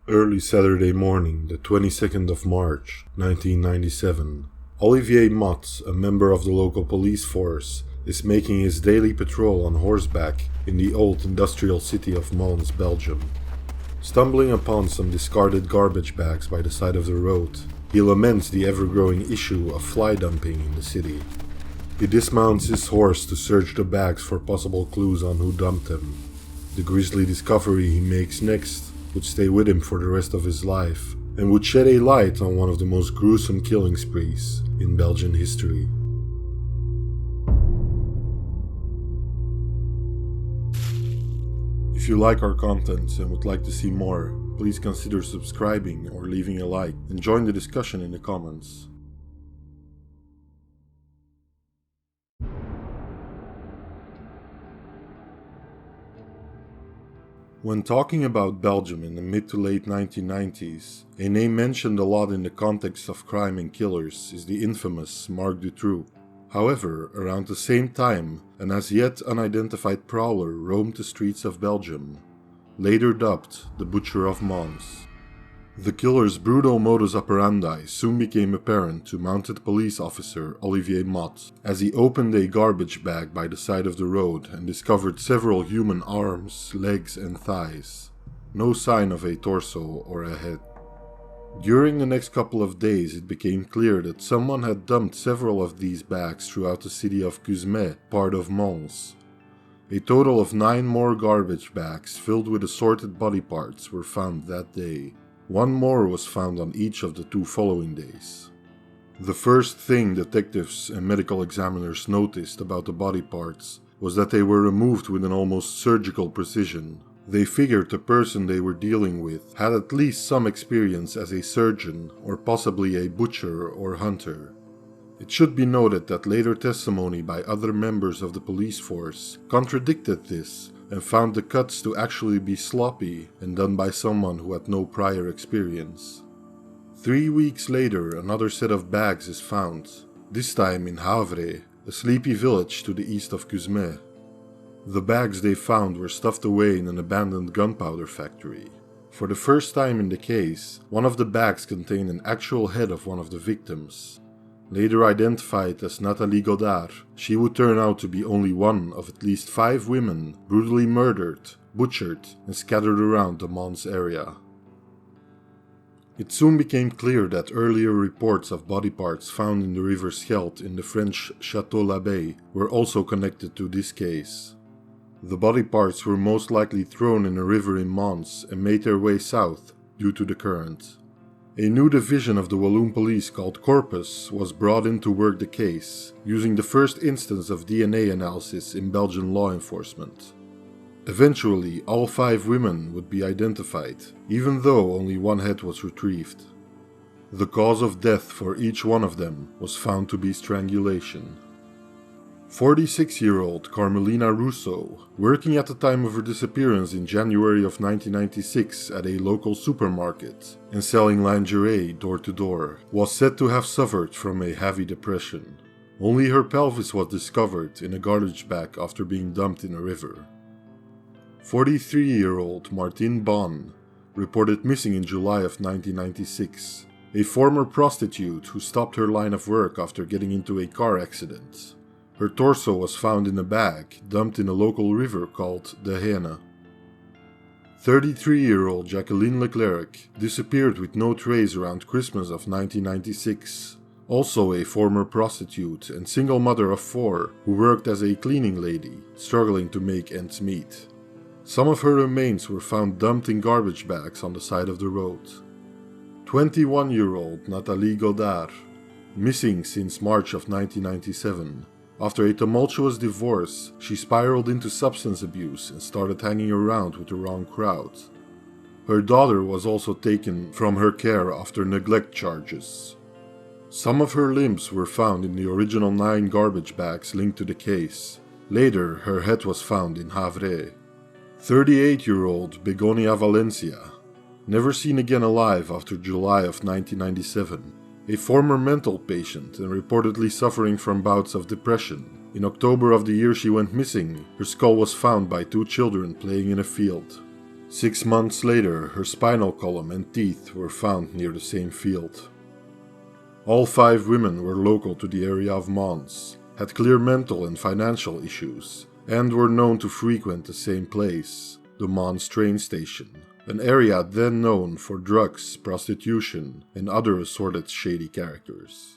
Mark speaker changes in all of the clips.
Speaker 1: Early Saturday morning, the 22nd of March, 1997, Olivier Mott, a member of the local police force, is making his daily patrol on horseback in the old industrial city of Mons, Belgium. Stumbling upon some discarded garbage bags by the side of the road, he laments the ever-growing issue of fly dumping in the city. He dismounts his horse to search the bags for possible clues on who dumped them. The grisly discovery he makes next would stay with him for the rest of his life, and would shed a light on one of the most gruesome killing sprees in Belgian history. If you like our content and would like to see more, please consider subscribing or leaving a like, and join the discussion in the comments. When talking about Belgium in the mid to late 1990s, a name mentioned a lot in the context of crime and killers is the infamous Marc Dutroux. However, around the same time, an as yet unidentified prowler roamed the streets of Belgium, later dubbed the Butcher of Mons. The killer's brutal modus operandi soon became apparent to mounted police officer Olivier Mott as he opened a garbage bag by the side of the road and discovered several human arms, legs and thighs. No sign of a torso or a head. During the next couple of days it became clear that someone had dumped several of these bags throughout the city of Cuzmet, part of Mons. A total of 9 more garbage bags filled with assorted body parts were found that day. 1 more was found on each of the 2 following days. The first thing detectives and medical examiners noticed about the body parts was that they were removed with an almost surgical precision. They figured the person they were dealing with had at least some experience as a surgeon or possibly a butcher or hunter. It should be noted that later testimony by other members of the police force contradicted this and found the cuts to actually be sloppy and done by someone who had no prior experience. 3 weeks later, another set of bags is found, this time in Havre, a sleepy village to the east of Cuzmet. The bags they found were stuffed away in an abandoned gunpowder factory. For the first time in the case, one of the bags contained an actual head of one of the victims. Later identified as Nathalie Godard, she would turn out to be only one of at least 5 women brutally murdered, butchered, and scattered around the Mons area. It soon became clear that earlier reports of body parts found in the river Scheldt in the French Château l'Abbé were also connected to this case. The body parts were most likely thrown in a river in Mons and made their way south due to the current. A new division of the Walloon police called Corpus was brought in to work the case, using the first instance of DNA analysis in Belgian law enforcement. Eventually, all 5 women would be identified, even though only 1 head was retrieved. The cause of death for each one of them was found to be strangulation. 46-year-old Carmelina Rousseau, working at the time of her disappearance in January of 1996 at a local supermarket and selling lingerie door to door, was said to have suffered from a heavy depression. Only her pelvis was discovered in a garbage bag after being dumped in a river. 43-year-old Martine Bon, reported missing in July of 1996, a former prostitute who stopped her line of work after getting into a car accident. Her torso was found in a bag dumped in a local river called the Heine. 33-year-old Jacqueline Leclerc disappeared with no trace around Christmas of 1996, also a former prostitute and single mother of 4 who worked as a cleaning lady, struggling to make ends meet. Some of her remains were found dumped in garbage bags on the side of the road. 21-year-old Nathalie Godard, missing since March of 1997. After a tumultuous divorce, she spiraled into substance abuse and started hanging around with the wrong crowd. Her daughter was also taken from her care after neglect charges. Some of her limbs were found in the original 9 garbage bags linked to the case. Later, her head was found in Havre. 38-year-old Begonia Valencia, never seen again alive after July of 1997. A former mental patient and reportedly suffering from bouts of depression. In October of the year she went missing, her skull was found by 2 children playing in a field. 6 months later, her spinal column and teeth were found near the same field. All 5 women were local to the area of Mons, had clear mental and financial issues, and were known to frequent the same place, the Mons train station, an area then known for drugs, prostitution, and other assorted shady characters.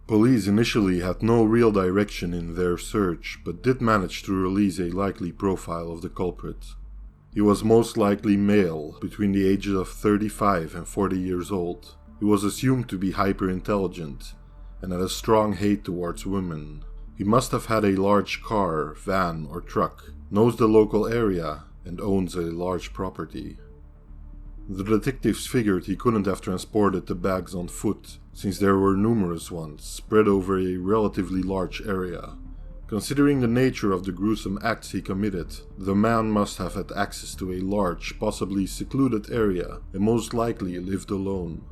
Speaker 1: Police initially had no real direction in their search, but did manage to release a likely profile of the culprit. He was most likely male, between the ages of 35 and 40 years old. He was assumed to be hyper-intelligent, and had a strong hate towards women. He must have had a large car, van, or truck, knows the local area, and owns a large property. The detectives figured he couldn't have transported the bags on foot, since there were numerous ones, spread over a relatively large area. Considering the nature of the gruesome acts he committed, the man must have had access to a large, possibly secluded area, and most likely lived alone.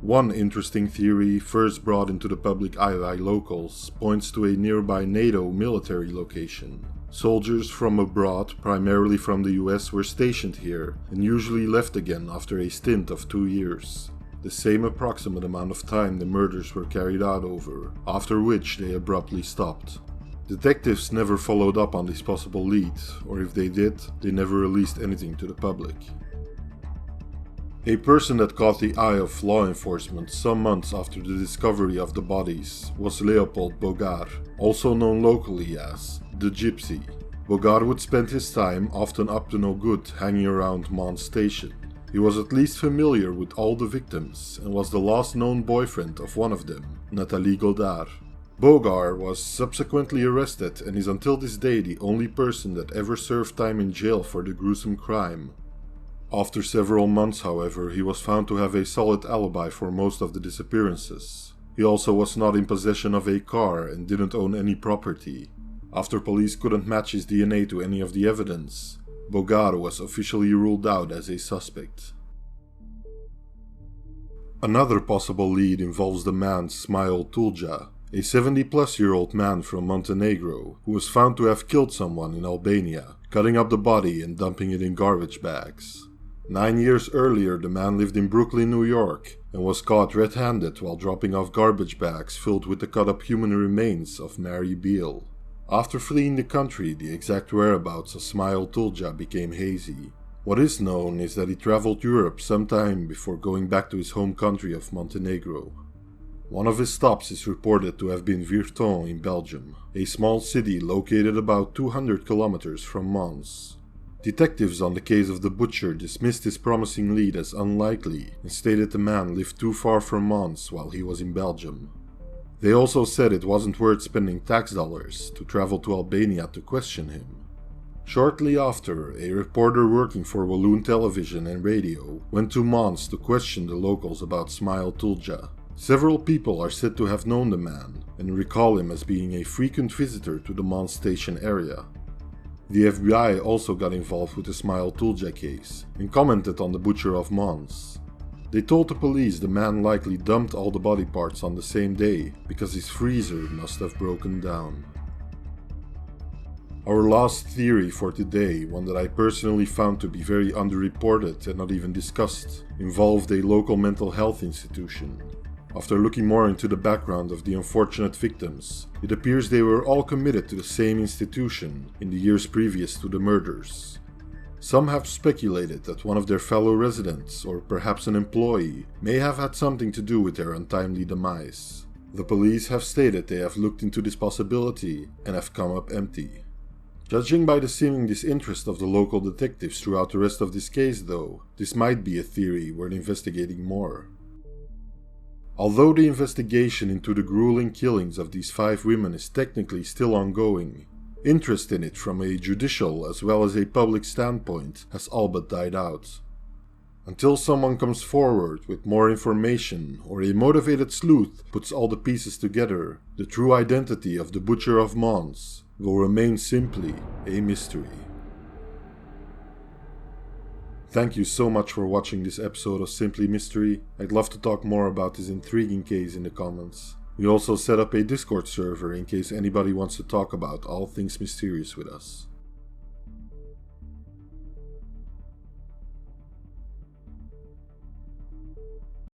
Speaker 1: One interesting theory, first brought into the public eye by locals, points to a nearby NATO military location. Soldiers from abroad, primarily from the US, were stationed here, and usually left again after a stint of 2 years. The same approximate amount of time the murders were carried out over, after which they abruptly stopped. Detectives never followed up on this possible lead, or if they did, they never released anything to the public. A person that caught the eye of law enforcement some months after the discovery of the bodies was Leopold Bogart, also known locally as the Gypsy. Bogart would spend his time, often up to no good, hanging around Mons Station. He was at least familiar with all the victims, and was the last known boyfriend of one of them, Nathalie Godard. Bogart was subsequently arrested and is until this day the only person that ever served time in jail for the gruesome crime. After several months, however, he was found to have a solid alibi for most of the disappearances. He also was not in possession of a car and didn't own any property. After police couldn't match his DNA to any of the evidence, Bogart was officially ruled out as a suspect. Another possible lead involves the man Smile Tulja, a 70-plus-year-old man from Montenegro who was found to have killed someone in Albania, cutting up the body and dumping it in garbage bags. 9 years earlier, the man lived in Brooklyn, New York, and was caught red-handed while dropping off garbage bags filled with the cut-up human remains of Mary Beale. After fleeing the country, the exact whereabouts of Smile Tulja became hazy. What is known is that he traveled Europe sometime before going back to his home country of Montenegro. One of his stops is reported to have been Virton in Belgium, a small city located about 200 kilometers from Mons. Detectives on the case of the Butcher dismissed his promising lead as unlikely and stated the man lived too far from Mons while he was in Belgium. They also said it wasn't worth spending tax dollars to travel to Albania to question him. Shortly after, a reporter working for Walloon Television and Radio went to Mons to question the locals about Smile Tulja. Several people are said to have known the man and recall him as being a frequent visitor to the Mons station area. The FBI also got involved with the Smile Tulja case and commented on the Butcher of Mons. They told the police the man likely dumped all the body parts on the same day because his freezer must have broken down. Our last theory for today, one that I personally found to be very underreported and not even discussed, involved a local mental health institution. After looking more into the background of the unfortunate victims, it appears they were all committed to the same institution in the years previous to the murders. Some have speculated that one of their fellow residents, or perhaps an employee, may have had something to do with their untimely demise. The police have stated they have looked into this possibility and have come up empty. Judging by the seeming disinterest of the local detectives throughout the rest of this case though, this might be a theory worth investigating more. Although the investigation into the grueling killings of these 5 women is technically still ongoing, interest in it from a judicial as well as a public standpoint has all but died out. Until someone comes forward with more information or a motivated sleuth puts all the pieces together, the true identity of the Butcher of Mons will remain simply a mystery. Thank you so much for watching this episode of Simply Mystery. I'd love to talk more about this intriguing case in the comments. We also set up a Discord server in case anybody wants to talk about all things mysterious with us.